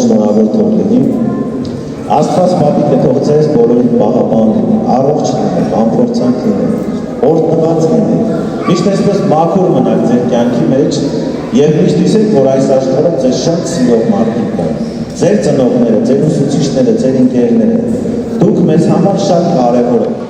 շնորհավոր թող լինի։ Աստված պապիկը թող ձեզ բոլորին պահապան լինի, առողջ լինեք, անփորձանք լինեք, օրհնված լինեք, միշտ այսպես մաքուր մնաք ձեր կյանքի մեջ եւ միշտ հիշեք, որ այս աշխարհում ձեզ շատ սիրող մարդիկ կան, ձեր ծնողները, ձեր ուսուցիչները, ձեր ընկերները, դուք մեզ համար շատ կարեւոր եք։